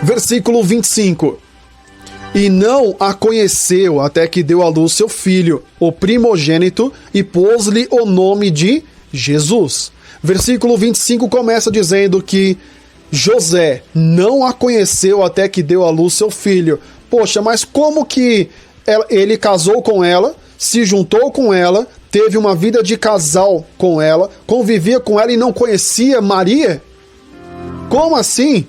Versículo 25. E não a conheceu até que deu à luz seu filho, o primogênito, e pôs-lhe o nome de Jesus. Versículo 25 começa dizendo que José não a conheceu até que deu à luz seu filho. Poxa, mas como que ele casou com ela, se juntou com ela, teve uma vida de casal com ela, convivia com ela e não conhecia Maria? Como assim?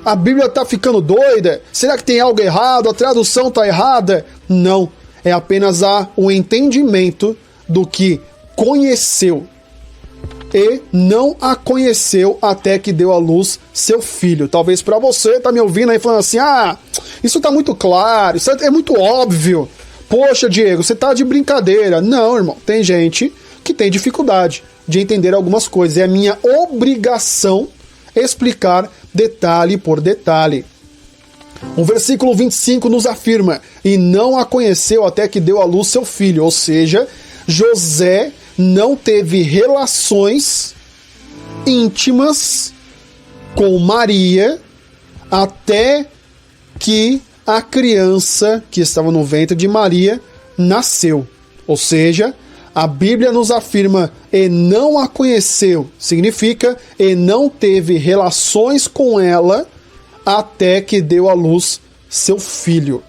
A Bíblia está ficando doida? Será que tem algo errado? A tradução está errada? Não, é apenas o entendimento do que conheceu. E não a conheceu até que deu à luz seu filho. Talvez para você tá me ouvindo aí falando assim, isso tá muito claro, isso é muito óbvio. Poxa, Diego, você tá de brincadeira. Não, irmão, tem gente que tem dificuldade de entender algumas coisas. É a minha obrigação explicar detalhe por detalhe. O versículo 25 nos afirma, e não a conheceu até que deu à luz seu filho. Ou seja, José não teve relações íntimas com Maria até que a criança que estava no ventre de Maria nasceu. Ou seja, a Bíblia nos afirma e não a conheceu, significa e não teve relações com ela até que deu à luz seu filho.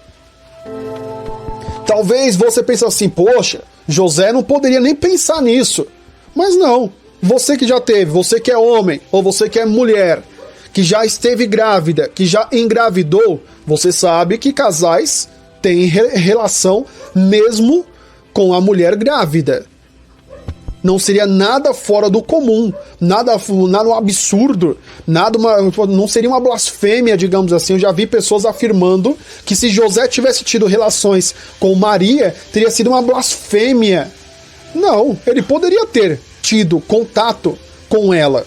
Talvez você pense assim, poxa, José não poderia nem pensar nisso. Mas não, você que já teve, você que é homem ou você que é mulher, que já esteve grávida, que já engravidou, você sabe que casais têm relação mesmo com a mulher grávida. Não seria nada fora do comum, nada absurdo, não seria uma blasfêmia, digamos assim. Eu já vi pessoas afirmando que se José tivesse tido relações com Maria, teria sido uma blasfêmia. Não, ele poderia ter tido contato com ela,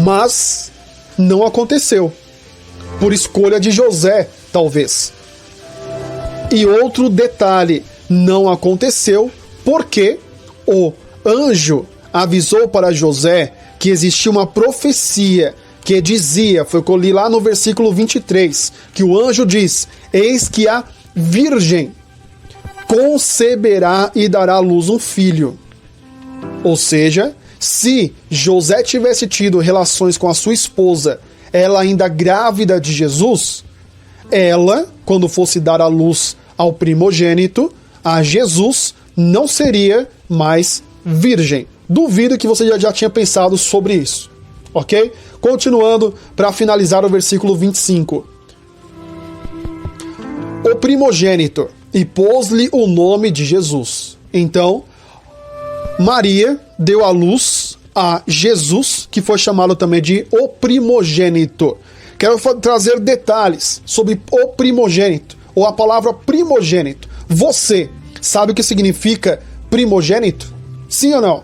mas não aconteceu, por escolha de José, talvez. E outro detalhe, não aconteceu porque o anjo avisou para José que existia uma profecia que dizia, foi o que eu li lá no versículo 23, que o anjo diz, eis que a virgem conceberá e dará à luz um filho. Ou seja, se José tivesse tido relações com a sua esposa, ela ainda grávida de Jesus, ela, quando fosse dar à luz ao primogênito, a Jesus, não seria mais virgem. Duvido que você já tinha pensado sobre isso, ok? Continuando para finalizar o versículo 25. O primogênito, e pôs-lhe o nome de Jesus. Então, Maria deu à luz a Jesus, que foi chamado também de o primogênito. Quero trazer detalhes sobre o primogênito, ou a palavra primogênito. Você sabe o que significa primogênito? Sim ou não?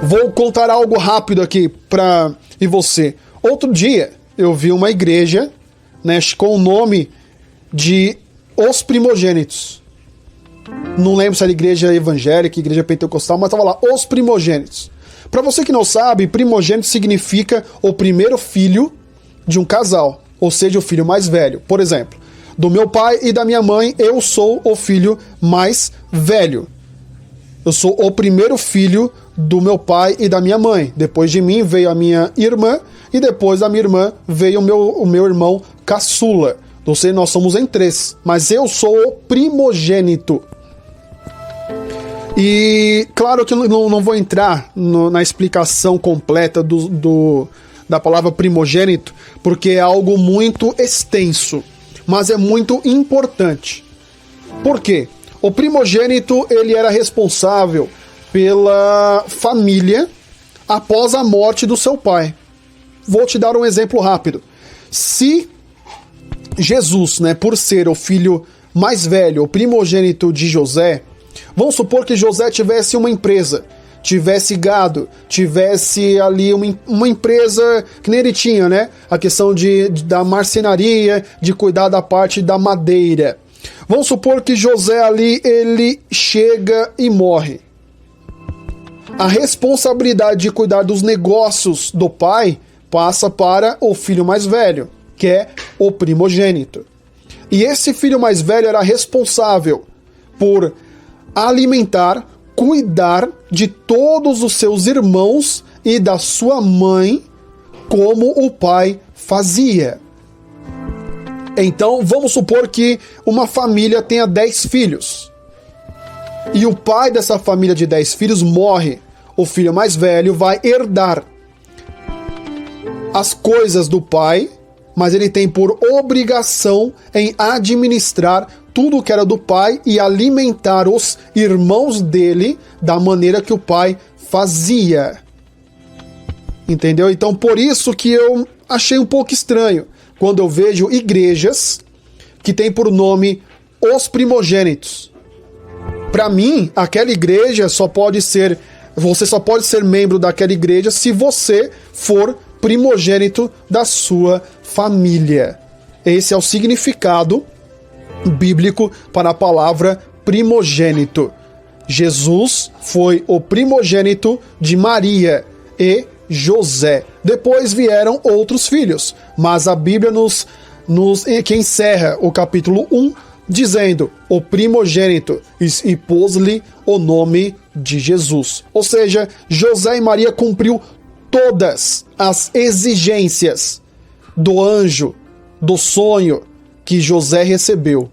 Vou contar algo rápido aqui para você. Outro dia eu vi uma igreja, né, com o nome de Os Primogênitos. Não lembro se era igreja evangélica, igreja pentecostal, mas estava lá, Os Primogênitos. Para você que não sabe, primogênito significa o primeiro filho de um casal, ou seja, o filho mais velho. Por exemplo, do meu pai e da minha mãe, eu sou o filho mais velho. Eu sou o primeiro filho do meu pai e da minha mãe. Depois de mim veio a minha irmã e depois da minha irmã veio o meu irmão caçula. Ou seja, nós somos em 3, mas eu sou o primogênito. E claro que eu não vou entrar na explicação completa da palavra primogênito, porque é algo muito extenso, mas é muito importante. Por quê? O primogênito, ele era responsável pela família após a morte do seu pai. Vou te dar um exemplo rápido. Se Jesus, né, por ser o filho mais velho, o primogênito de José, vamos supor que José tivesse uma empresa, tivesse gado, tivesse ali uma empresa que nem ele tinha, né? A questão da marcenaria, de cuidar da parte da madeira. Vamos supor que José ali, ele chega e morre. A responsabilidade de cuidar dos negócios do pai passa para o filho mais velho, que é o primogênito. E esse filho mais velho era responsável por alimentar, cuidar de todos os seus irmãos e da sua mãe, como o pai fazia. Então, vamos supor que uma família tenha 10 filhos. E o pai dessa família de 10 filhos morre. O filho mais velho vai herdar as coisas do pai, mas ele tem por obrigação em administrar tudo que era do pai e alimentar os irmãos dele da maneira que o pai fazia. Entendeu? Então, por isso que eu achei um pouco estranho quando eu vejo igrejas que tem por nome os primogênitos. Para mim, aquela igreja você só pode ser membro daquela igreja se você for primogênito da sua família. Esse é o significado bíblico para a palavra primogênito. Jesus foi o primogênito de Maria e José. Depois vieram outros filhos, mas a Bíblia que encerra o capítulo 1 dizendo o primogênito e pôs-lhe o nome de Jesus. Ou seja, José e Maria cumpriu todas as exigências do anjo, do sonho que José recebeu.